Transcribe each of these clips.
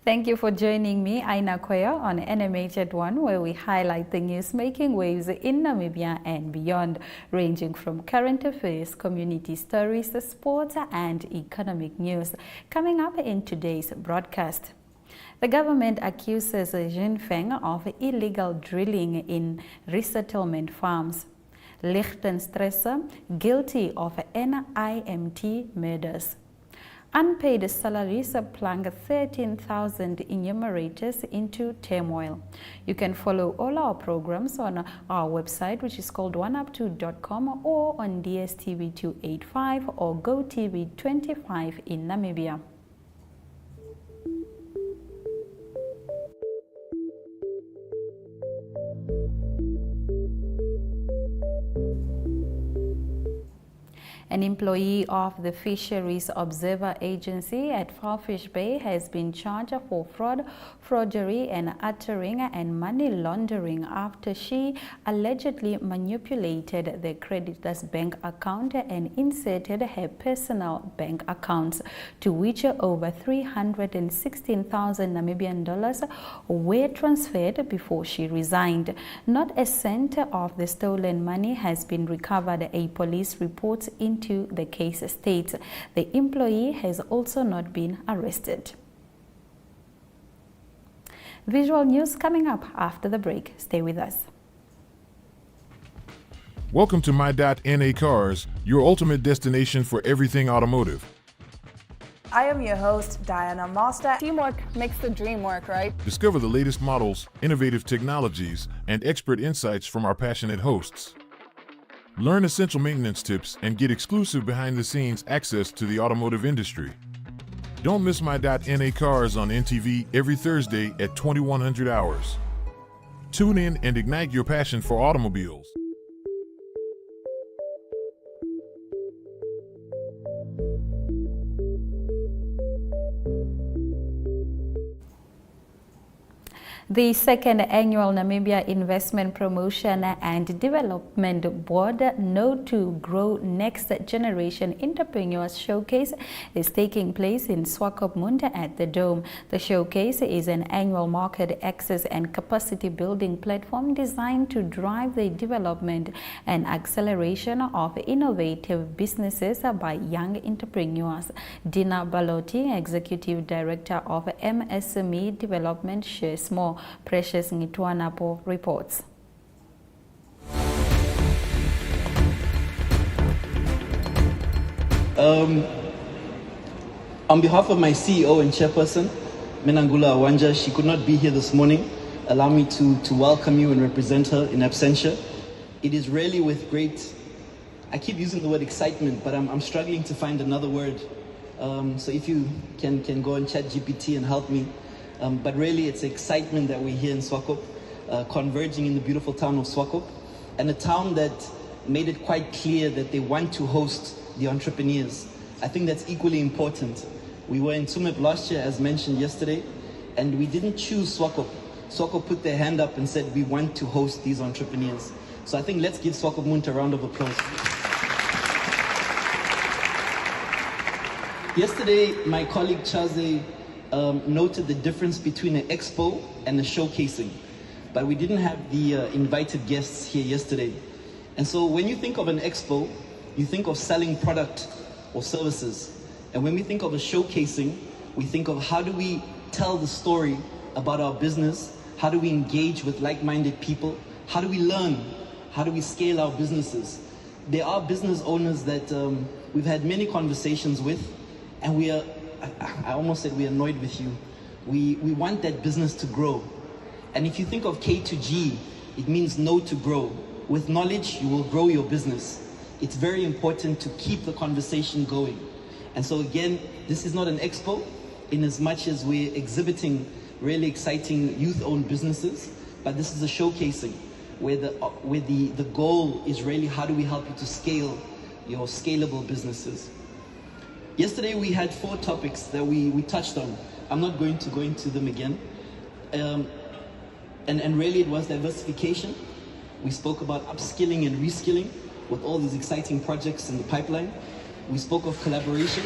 Thank you for joining me, Aina Koya, on NMH at 1, where we highlight the news making waves in Namibia and beyond, ranging from current affairs, community stories, sports, and economic news. Coming up in today's broadcast. The government accuses Xinfeng of illegal drilling in resettlement farms. Lichtenstrasser guilty of NIMT murders. Unpaid salaries plunge 13,000 enumerators into turmoil. You can follow all our programs on our website, which is called oneup2.com, or on DSTV 285 or GoTV 25 in Namibia. An employee of the Fisheries Observer Agency at Farfish Bay has been charged for fraud, forgery, and uttering and money laundering after she allegedly manipulated the creditor's bank account and inserted her personal bank accounts, to which over 316,000 Namibian dollars were transferred before she resigned. Not a cent of the stolen money has been recovered, a police report into the case states. The employee has also not been arrested. Visual news coming up after the break. Stay with us. Welcome to My.NA Cars, your ultimate destination for everything automotive. I am your host, Diana Master. Teamwork makes the dream work, right? Discover the latest models, innovative technologies, and expert insights from our passionate hosts. Learn essential maintenance tips and get exclusive behind-the-scenes access to the automotive industry. Don't miss My.NA Cars on NTV every Thursday at 2100 hours. Tune in and ignite your passion for automobiles. The second annual Namibia Investment Promotion and Development Board Know to Grow Next Generation Entrepreneurs Showcase is taking place in Swakopmund at the Dome. The showcase is an annual market access and capacity building platform designed to drive the development and acceleration of innovative businesses by young entrepreneurs. Dina Baloti, Executive Director of MSME Development, shares more. Precious Ngitwanapo reports. On behalf of my CEO and chairperson, Menangula Awanja, she could not be here this morning. Allow me to welcome you and represent her in absentia. It is really with great, I keep using the word excitement, but I'm struggling to find another word. So if you can go on ChatGPT and help me. But really, it's excitement that we're here in Swakop, converging in the beautiful town of Swakop, and a town that made it quite clear that they want to host the entrepreneurs. I think that's equally important. We were in Tsumeb last year, as mentioned yesterday, and we didn't choose Swakop. Swakop put their hand up and said, we want to host these entrepreneurs. So I think let's give Swakopmund a round of applause. Yesterday, my colleague Chaze noted the difference between an expo and a showcasing, but we didn't have the invited guests here yesterday. And so when you think of an expo, you think of selling product or services. And when we think of a showcasing, we think of how do we tell the story about our business, how do we engage with like-minded people, how do we learn, how do we scale our businesses. There are business owners that we've had many conversations with, and I almost said we're annoyed with you. We want that business to grow. And if you think of K to G, it means know to grow. With knowledge, you will grow your business. It's very important to keep the conversation going. And so again, this is not an expo in as much as we're exhibiting really exciting youth-owned businesses, but this is a showcasing where the goal is really how do we help you to scale your scalable businesses. Yesterday we had 4 topics that we touched on. I'm not going to go into them again. And really it was diversification, We spoke about upskilling and reskilling with all these exciting projects in the pipeline. We spoke of collaboration,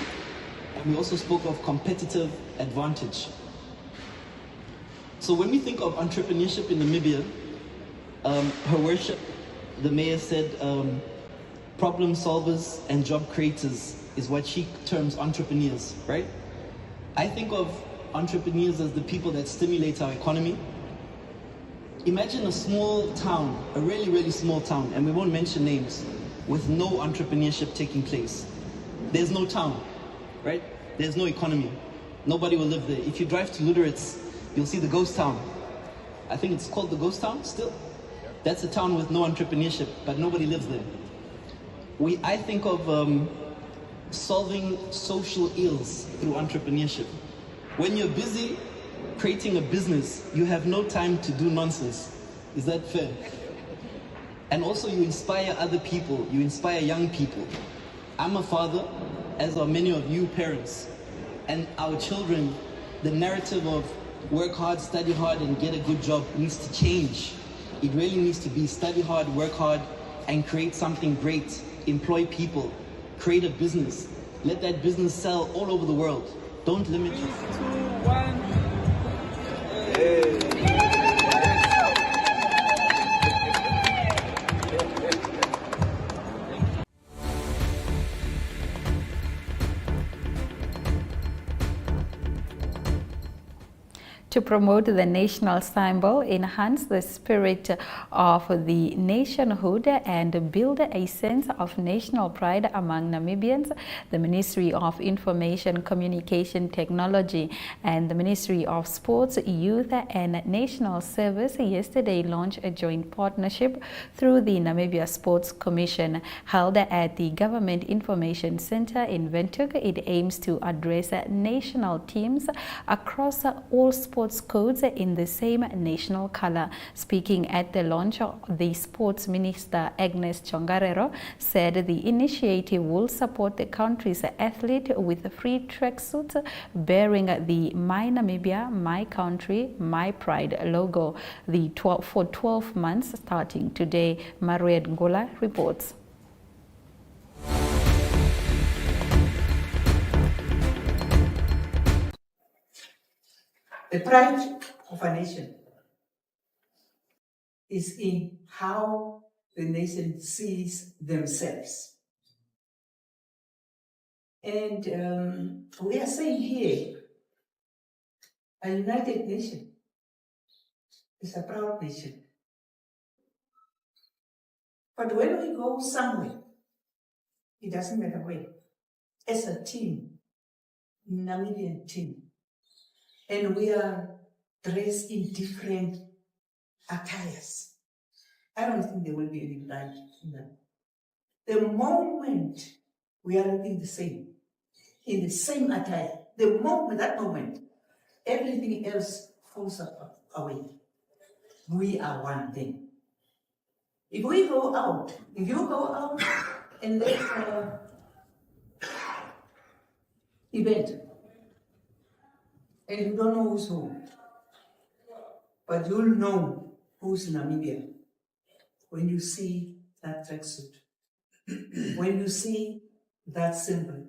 and we also spoke of competitive advantage. So when we think of entrepreneurship in Namibia, Her Worship, the mayor said, problem solvers and job creators is what she terms entrepreneurs, right? I think of entrepreneurs as the people that stimulate our economy. Imagine a small town, a really, really small town, and we won't mention names, with no entrepreneurship taking place. There's no town, right? There's no economy. Nobody will live there. If you drive to Luderitz, you'll see the ghost town. I think it's called the ghost town still. That's a town with no entrepreneurship, but nobody lives there. I think of solving social ills through entrepreneurship. When you're busy creating a business, you have no time to do nonsense. Is that fair? And also you inspire other people, you inspire young people. I'm a father, as are many of you parents. And our children, the narrative of work hard, study hard, and get a good job needs to change. It really needs to be study hard, work hard, and create something great. Employ people, create a business. Let that business sell all over the world. Don't limit yourself. 3, 2, 1. To promote the national symbol, enhance the spirit of the nationhood, and build a sense of national pride among Namibians, the Ministry of Information Communication Technology and the Ministry of Sports, Youth and National Service yesterday launched a joint partnership through the Namibia Sports Commission. Held at the Government Information Center in Windhoek, it aims to address national teams across all sports codes in the same national color. Speaking at the launch, the Sports Minister Agnes Chongarero said the initiative will support the country's athlete with free tracksuits bearing the My Namibia, My Country, My Pride logo for 12 months starting today. Mariette Ngola reports. The pride of a nation is in how the nation sees themselves. And we are saying here, a united nation is a proud nation. But when we go somewhere, it doesn't matter where, as a team, Namibian team, and we are dressed in different attires, I don't think there will be any pride in that. The moment we are looking the same, in the same attire, that moment, everything else falls away. We are one thing. If you go out and there's an event, and you don't know who's who, but you'll know who's Namibia when you see that tracksuit, when you see that symbol,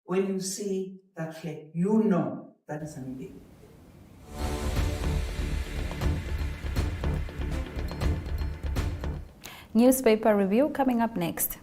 when you see that flag, you know that is Namibia. Newspaper review coming up next.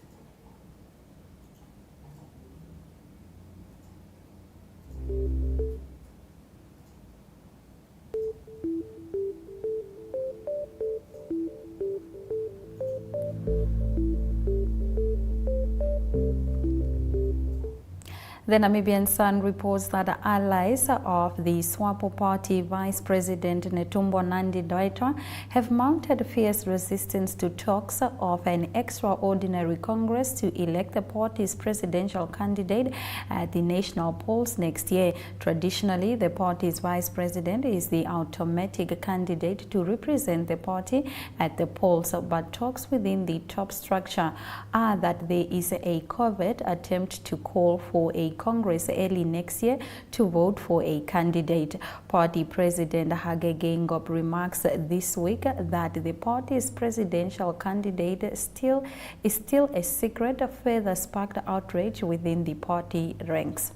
The Namibian Sun reports that the allies of the SWAPO party Vice President Netumbo Nandi-Ndaitwah have mounted fierce resistance to talks of an extraordinary Congress to elect the party's presidential candidate at the national polls next year. Traditionally, the party's vice president is the automatic candidate to represent the party at the polls, but talks within the top structure are that there is a covert attempt to call for a Congress early next year to vote for a candidate. Party President Hage Geingob remarks this week that the party's presidential candidate is still a secret, further sparked outrage within the party ranks.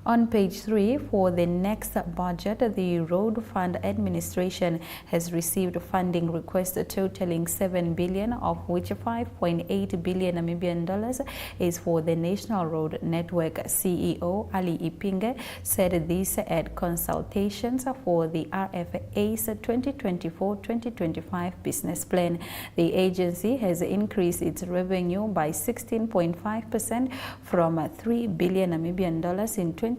On page 3, for the next budget, the Road Fund Administration has received funding requests totaling 7 billion, of which 5.8 billion Namibian dollars is for the National Road Network. CEO Ali Ipinge said this at consultations for the RFA's 2024-2025 business plan. The agency has increased its revenue by 16.5% from 3 billion Namibian dollars in 2022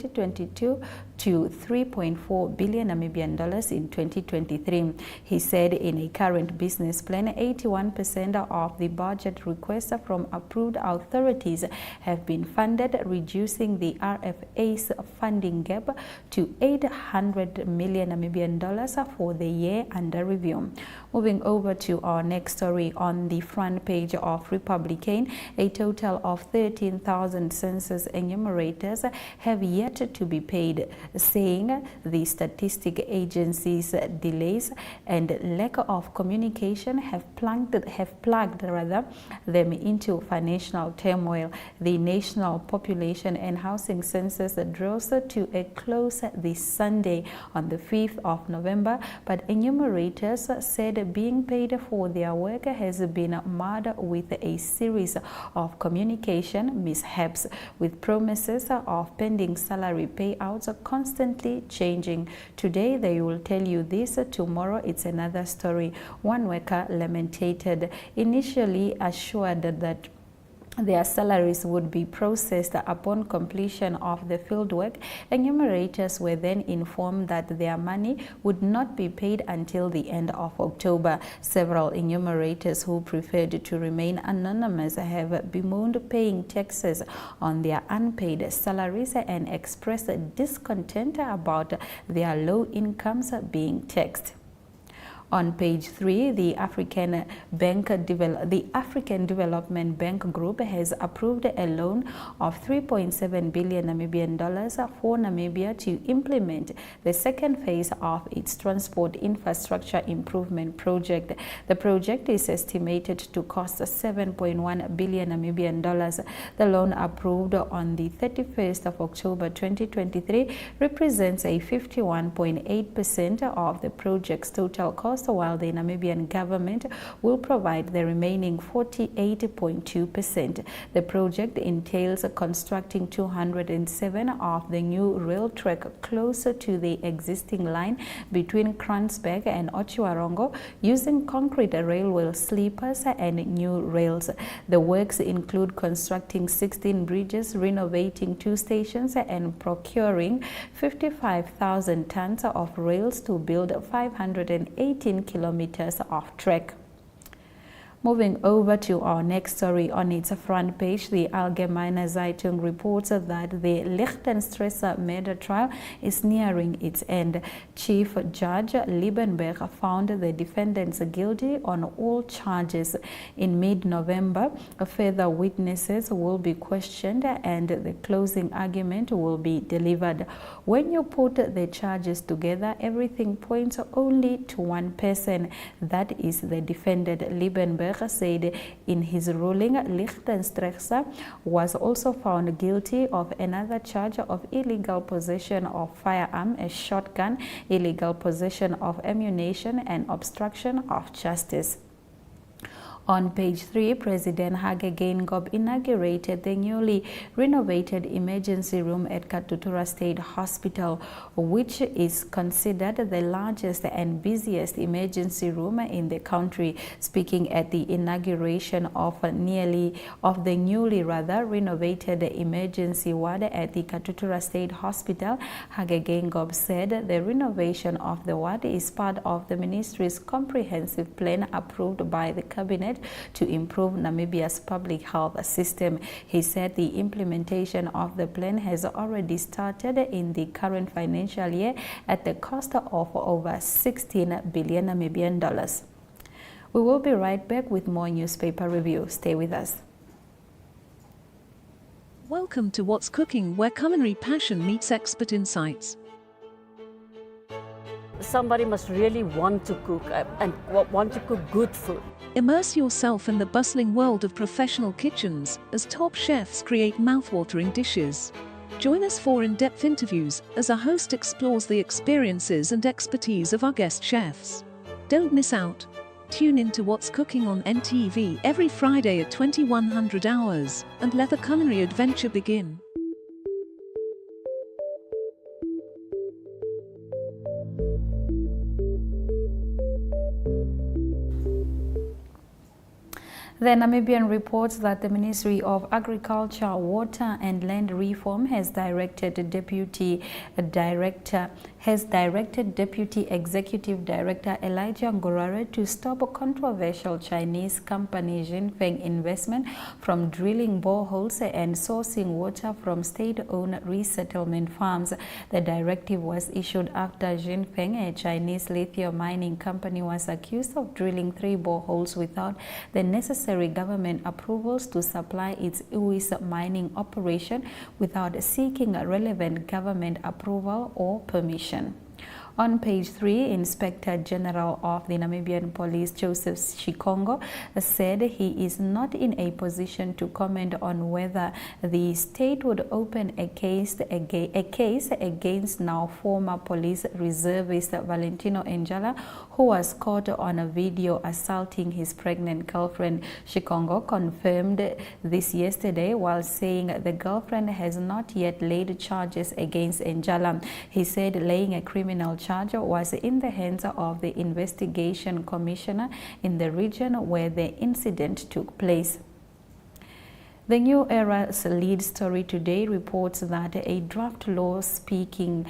to 3.4 billion Namibian dollars in 2023. He said in a current business plan, 81% of the budget requests from approved authorities have been funded, reducing the RFA's funding gap to 800 million Namibian dollars for the year under review. Moving over to our next story on the front page of Republican, a total of 13,000 census enumerators have yet to be paid, saying the statistic agency's delays and lack of communication have plugged them into financial turmoil. The National Population and Housing Census draws to a close this Sunday on the 5th of November, but enumerators said being paid for their work has been marred with a series of communication mishaps, with promises of pending salary payouts constantly changing. Today they will tell you this, tomorrow it's another story. One worker lamented, initially assured that their salaries would be processed upon completion of the fieldwork. Enumerators were then informed that their money would not be paid until the end of October. Several enumerators who preferred to remain anonymous have bemoaned paying taxes on their unpaid salaries and expressed discontent about their low incomes being taxed. On page 3, the African Development Bank Group has approved a loan of 3.7 billion Namibian dollars for Namibia to implement the second phase of its transport infrastructure improvement project. The project is estimated to cost 7.1 billion Namibian dollars. The loan, approved on the 31st of October 2023, represents a 51.8% of the project's total cost, while the Namibian government will provide the remaining 48.2%. The project entails constructing 207 of the new rail track closer to the existing line between Kransberg and Otjiwarongo, using concrete railway sleepers and new rails. The works include constructing 16 bridges, renovating 2 stations, and procuring 55,000 tons of rails to build 518 kilometers of track. Moving over to our next story on its front page, the Allgemeine Zeitung reports that the Lichtenstrasser murder trial is nearing its end. Chief Judge Liebenberg found the defendants guilty on all charges. In mid-November, further witnesses will be questioned and the closing argument will be delivered. When you put the charges together, everything points only to one person, that is the defendant. Liebenberg said in his ruling. Lichtenstrasser was also found guilty of another charge of illegal possession of firearm, a shotgun, illegal possession of ammunition, and obstruction of justice. On page 3, President Hage Geingob inaugurated the newly renovated emergency room at Katutura State Hospital, which is considered the largest and busiest emergency room in the country. Speaking at the inauguration of the newly renovated emergency ward at the Katutura State Hospital, Hage Geingob said the renovation of the ward is part of the ministry's comprehensive plan approved by the cabinet to improve Namibia's public health system. He said the implementation of the plan has already started in the current financial year at the cost of over 16 billion Namibian dollars. We will be right back with more newspaper review. Stay with us. Welcome to What's Cooking, where culinary passion meets expert insights. Somebody must really want to cook and want to cook good food. Immerse yourself in the bustling world of professional kitchens as top chefs create mouthwatering dishes. Join us for in-depth interviews as our host explores the experiences and expertise of our guest chefs. Don't miss out. Tune in to What's Cooking on NTV every Friday at 2100 hours and let the culinary adventure begin. The Namibian reports that the Ministry of Agriculture, Water and Land Reform has directed Deputy Executive Director Elijah Ngurare to stop a controversial Chinese company Xinfeng investment from drilling boreholes and sourcing water from state-owned resettlement farms. The directive was issued after Xinfeng, a Chinese lithium mining company, was accused of drilling 3 boreholes without the necessary government approvals to supply its Uis mining operation without seeking relevant government approval or permission. On page 3, Inspector General of the Namibian Police, Joseph Shikongo, said he is not in a position to comment on whether the state would open a case against now former police reservist Valentino Njala, who was caught on a video assaulting his pregnant girlfriend. Shikongo confirmed this yesterday while saying the girlfriend has not yet laid charges against Njala. He said laying a criminal charge was in the hands of the investigation commissioner in the region where the incident took place. The New Era's lead story today reports that a draft law seeking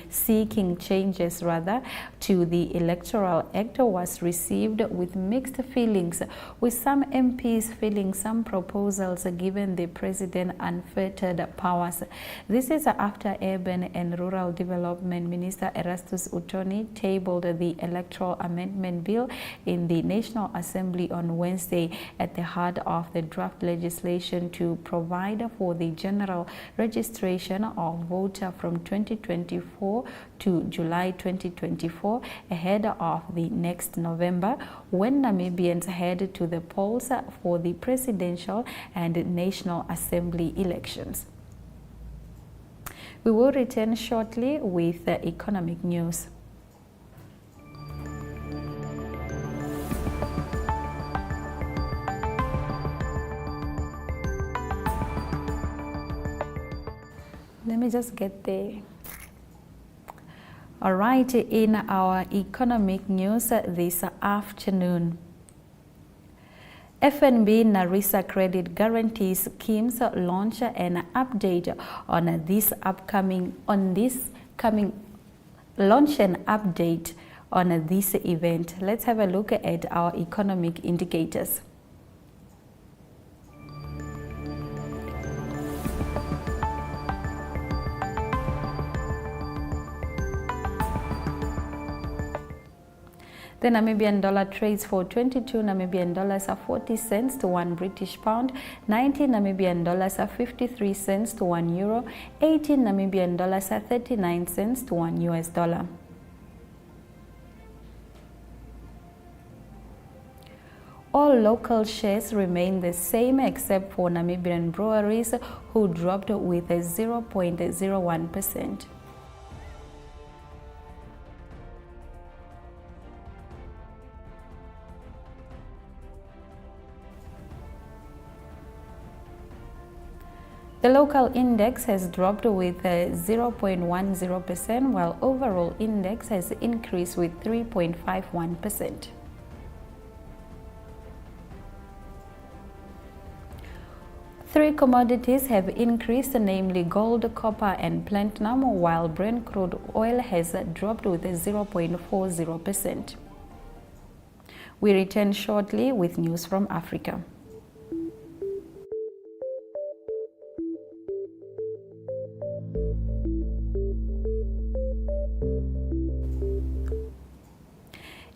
changes to the Electoral Act was received with mixed feelings, with some MPs feeling some proposals given the president unfettered powers. This is after Urban and Rural Development Minister Erastus Utoni tabled the Electoral Amendment Bill in the National Assembly on Wednesday. At the heart of the draft legislation to provide for the general registration of voter from 2024 to July 2024 ahead of the next November, when Namibians head to the polls for the presidential and National Assembly elections. We will return shortly with economic news. Let me just get there. All right, in our economic news this afternoon, FNB Narisa Credit Guarantee Schemes launch an update on this event. Let's have a look at our economic indicators. The Namibian dollar trades for 22 Namibian dollars are 40 cents to 1 British pound, 19 Namibian dollars are 53 cents to 1 euro, 18 Namibian dollars are 39 cents to 1 US dollar. All local shares remain the same except for Namibian breweries, who dropped with a 0.01%. The local index has dropped with 0.10%, while overall index has increased with 3.51%. Three commodities have increased, namely gold, copper and platinum, while Brent crude oil has dropped with 0.40%. We return shortly with news from Africa.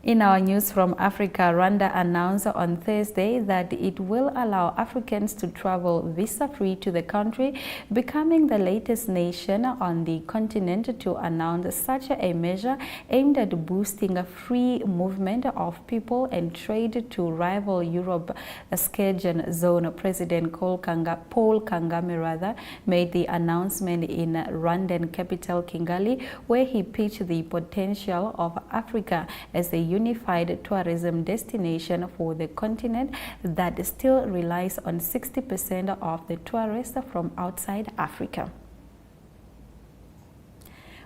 In our news from Africa, Rwanda announced on Thursday that it will allow Africans to travel visa-free to the country, becoming the latest nation on the continent to announce such a measure aimed at boosting a free movement of people and trade to rival Europe's Schengen zone. President Paul Kagame made the announcement in Rwandan capital Kigali, where he pitched the potential of Africa as a unified tourism destination for the continent that still relies on 60% of the tourists from outside Africa.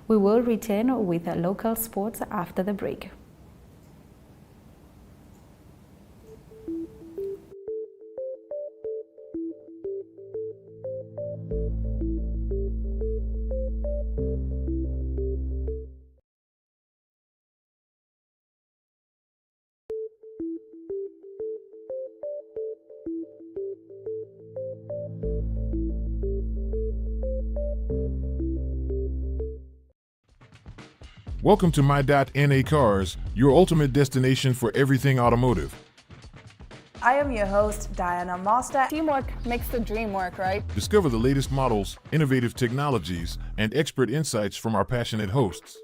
We will return with local sports after the break. Welcome to My.NA Cars, your ultimate destination for everything automotive. I am your host, Diana Master. Teamwork makes the dream work, right? Discover the latest models, innovative technologies, and expert insights from our passionate hosts.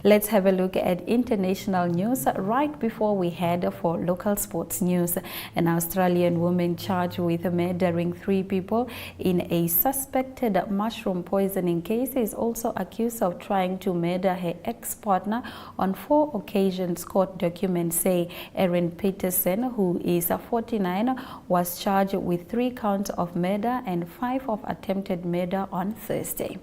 Let's have a look at international news right before we head for local sports news. An Australian woman charged with murdering 3 people in a suspected mushroom poisoning case is also accused of trying to murder her ex-partner on 4 occasions, court documents say. Erin Peterson, who is 49, was charged with 3 counts of murder and 5 of attempted murder on Thursday.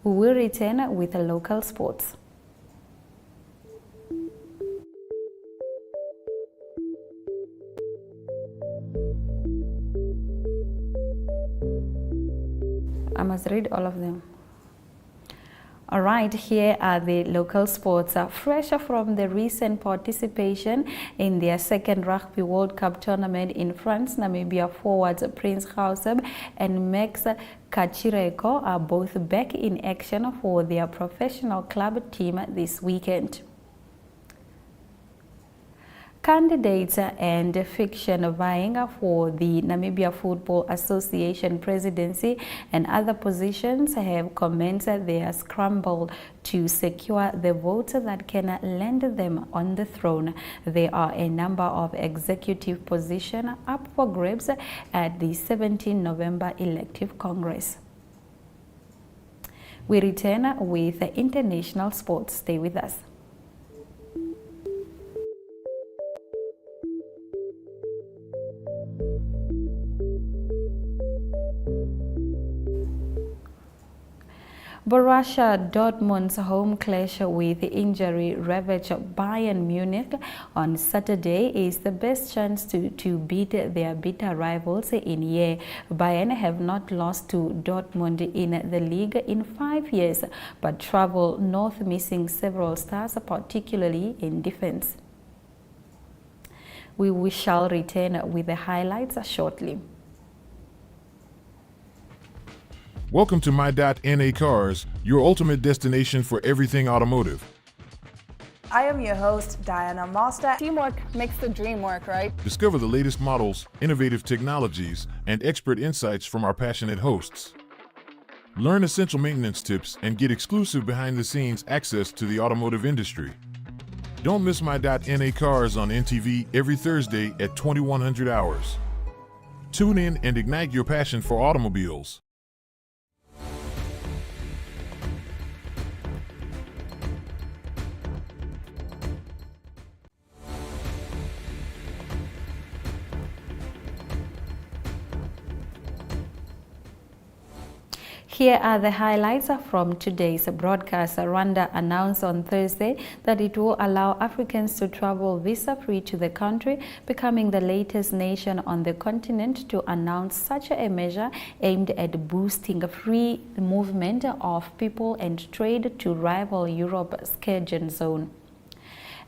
We will return with local sports. I must read all of them. All right, here are the local sports. Fresh from the recent participation in their 2nd Rugby World Cup tournament in France, Namibia forwards Prince Gauseb and Max Kachireko are both back in action for their professional club team this weekend. Candidates and fiction vying for the Namibia Football Association presidency and other positions have commenced their scramble to secure the votes that can land them on the throne. There are a number of executive positions up for grabs at the 17 November elective Congress. We return with international sports. Stay with us. Borussia Dortmund's home clash with injury-ravaged Bayern Munich on Saturday is the best chance to beat their bitter rivals in year. Bayern have not lost to Dortmund in the league in 5 years, but travel north missing several stars, particularly in defense. We shall return with the highlights shortly. Welcome to My.NA Cars, your ultimate destination for everything automotive. I am your host, Diana Master. Teamwork makes the dream work, right? Discover the latest models, innovative technologies, and expert insights from our passionate hosts. Learn essential maintenance tips and get exclusive behind-the-scenes access to the automotive industry. Don't miss My.NA Cars on NTV every Thursday at 2100 hours. Tune in and ignite your passion for automobiles. Here are the highlights from today's broadcast. Rwanda announced on Thursday that it will allow Africans to travel visa-free to the country, becoming the latest nation on the continent to announce such a measure aimed at boosting free movement of people and trade to rival Europe's Schengen zone.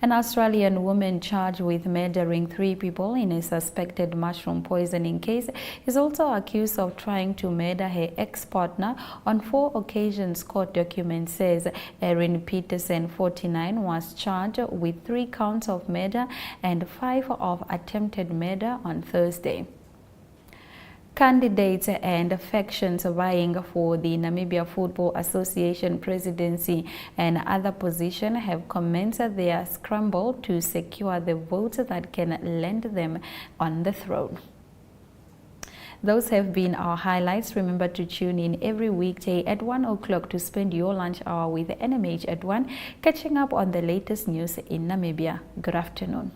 An Australian woman charged with murdering 3 people in a suspected mushroom poisoning case is also accused of trying to murder her ex-partner on 4 occasions, court document says. Erin Peterson, 49, was charged with 3 counts of murder and 5 of attempted murder on Thursday. Candidates and factions vying for the Namibia Football Association presidency and other positions have commenced their scramble to secure the votes that can land them on the throne. Those have been our highlights. Remember to tune in every weekday at 1 o'clock to spend your lunch hour with NMH at 1, catching up on the latest news in Namibia. Good afternoon.